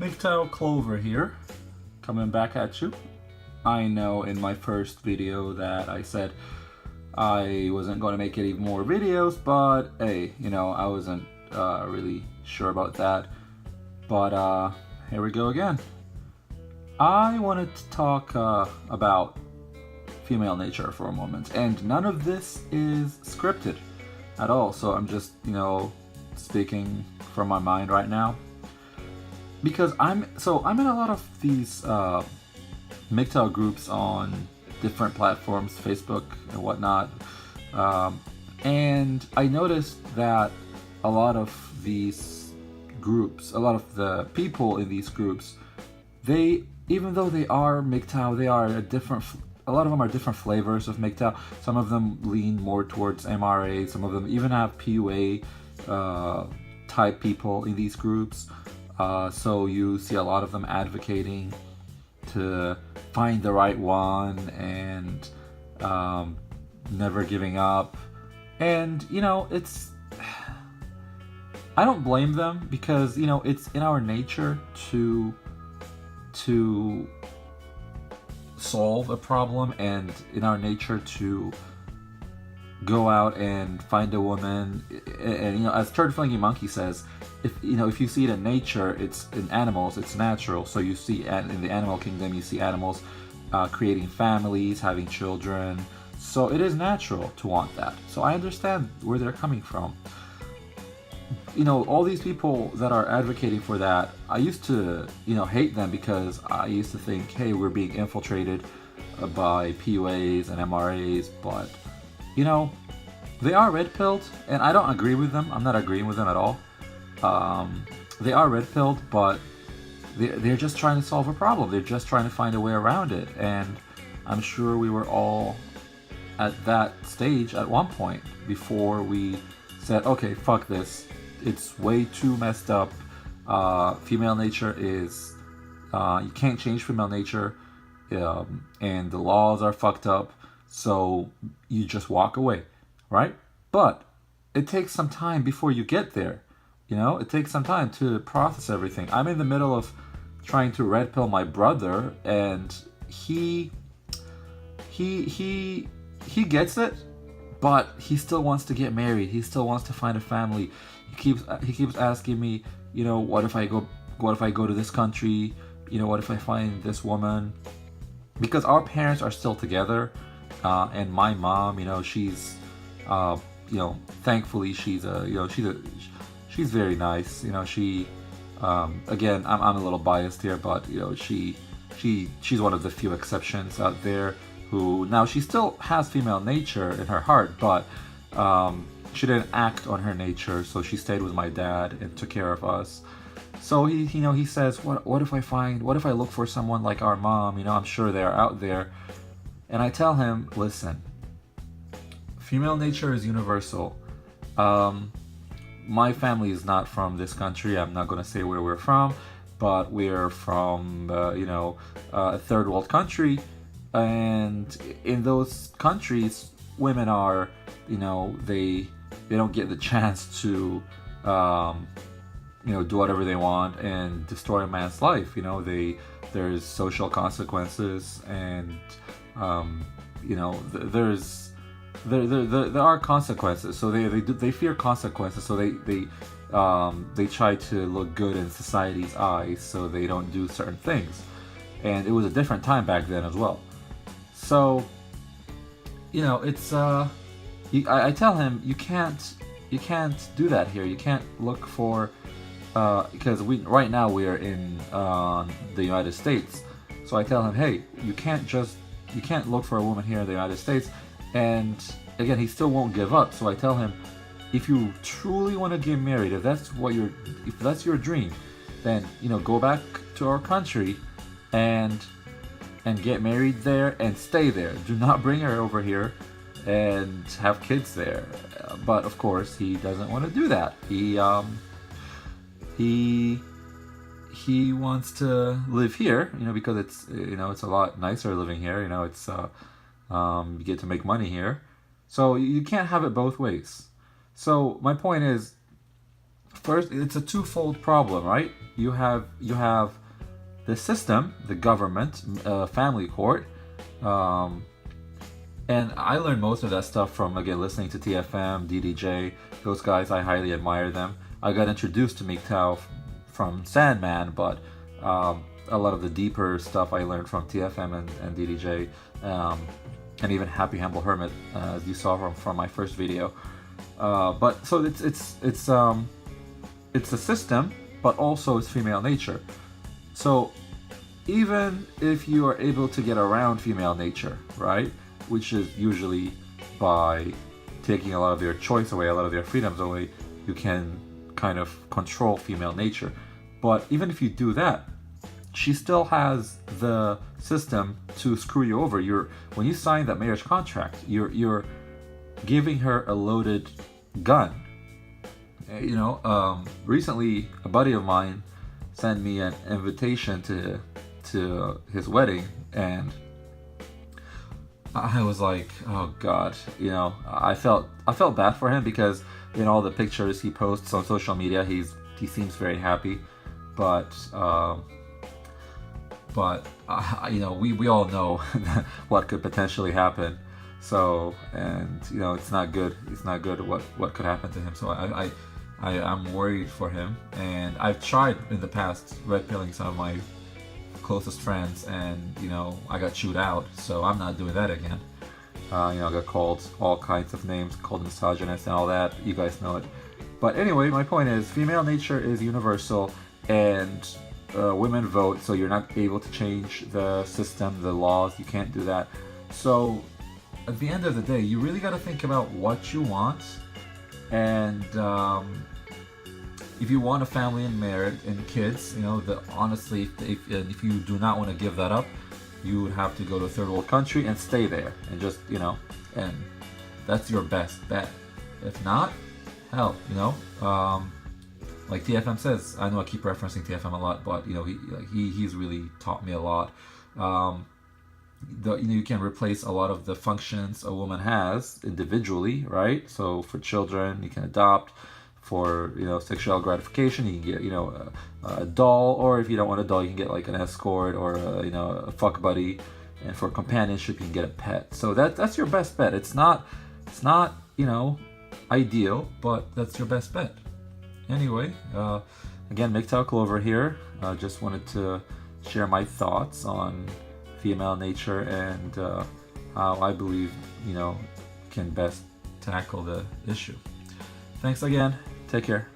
MGTOW Clover here, coming back at you. I know in my first video that I said I wasn't going to make any more videos, but hey, I wasn't really sure about that. But here we go again. I wanted to talk about female nature for a moment, and none of this is scripted at all, so I'm just, speaking from my mind right now. Because I'm in a lot of these MGTOW groups on different platforms, Facebook and whatnot, and I noticed that a lot of these groups, a lot of the people in these groups, even though they are MGTOW, they are a lot of them are different flavors of MGTOW. Some of them lean more towards MRA, some of them even have PUA type people in these groups. So you see a lot of them advocating to find the right one and never giving up. And, I don't blame them because, it's in our nature to solve a problem and in our nature to go out and find a woman. And as Turd Flingy Monkey says, if you see it in nature, it's in animals, it's natural. So you see in the animal kingdom, you see animals creating families, having children. So it is natural to want that. So I understand where they're coming from. All these people that are advocating for that, I used to, hate them because I used to think, hey, we're being infiltrated by PUAs and MRAs, but they are red-pilled, and I don't agree with them. I'm not agreeing with them at all. They are red-pilled, but they're just trying to solve a problem. They're just trying to find a way around it, and I'm sure we were all at that stage at one point before we said, okay, fuck this. It's way too messed up. Female nature is, you can't change female nature, and the laws are fucked up, so you just walk away, right? But it takes some time before you get there. It takes some time to process everything. I'm in the middle of trying to red pill my brother, and he gets it, but he still wants to get married. He still wants to find a family. He keeps asking me, what if I go to this country? What if I find this woman? Because our parents are still together, and my mom, she's, thankfully she's very nice. She, again, I'm a little biased here, but she's one of the few exceptions out there who, now she still has female nature in her heart, but she didn't act on her nature, so she stayed with my dad and took care of us. So he says, what if I look for someone like our mom? I'm sure they're out there. And I tell him, listen, female nature is universal. My family is not from this country. I'm not going to say where we're from, but we're from, a third world country. And in those countries, women are, they don't get the chance to, do whatever they want and destroy a man's life. There's social consequences, and there are consequences. So they fear consequences. So they try to look good in society's eyes, so they don't do certain things. And it was a different time back then as well. So it's I tell him you can't do that here. You can't look for because right now we're in the United States. So I tell him, hey, you can't look for a woman here in the United States. And again, he still won't give up. So I tell him, if you truly want to get married, if that's your dream, then go back to our country and get married there and stay there. Do not bring her over here and have kids there. But of course, he doesn't want to do that. He wants to live here, because it's it's a lot nicer living here. It's you get to make money here, so you can't have it both ways. So my point is, first, it's a twofold problem, right? You have the system, the government, family court, um, and I learned most of that stuff from, again, listening to TFM, DDJ. Those guys, I highly admire them. I got introduced to MGTOW from Sandman, but a lot of the deeper stuff I learned from TFM and DDJ, and even Happy Humble Hermit, as you saw from my first video. But so it's a system, but also it's female nature. So even if you are able to get around female nature, right, which is usually by taking a lot of your choice away, a lot of your freedoms away, you can kind of control female nature. But even if you do that, she still has the system to screw you over. When you sign that marriage contract, you're giving her a loaded gun. Recently a buddy of mine sent me an invitation to his wedding, and I was like, oh God, I felt bad for him, because in all the pictures he posts on social media, he seems very happy, but we all know what could potentially happen. So, and it's not good. It's not good what could happen to him. So I'm worried for him, and I've tried in the past redpilling some of my closest friends, and I got chewed out. So I'm not doing that again. I got called all kinds of names, called misogynist and all that. You guys know it. But anyway, my point is, female nature is universal, and women vote, so you're not able to change the system, the laws. You can't do that. So at the end of the day, you really got to think about what you want, and if you want a family and marriage and kids, honestly, if you do not want to give that up, you would have to go to a third world country and stay there, and just and that's your best bet. If not, hell, like TFM says, I know I keep referencing TFM a lot, but he's really taught me a lot. You can replace a lot of the functions a woman has individually, right? So for children, you can adopt. For sexual gratification, you can get a doll, or if you don't want a doll, you can get like an escort or a fuck buddy. And for companionship, you can get a pet. So that's your best bet. It's not ideal, but that's your best bet. Anyway, again, MGTOW Clover here. Just wanted to share my thoughts on female nature and how I believe can best tackle the issue. Thanks again. Take care.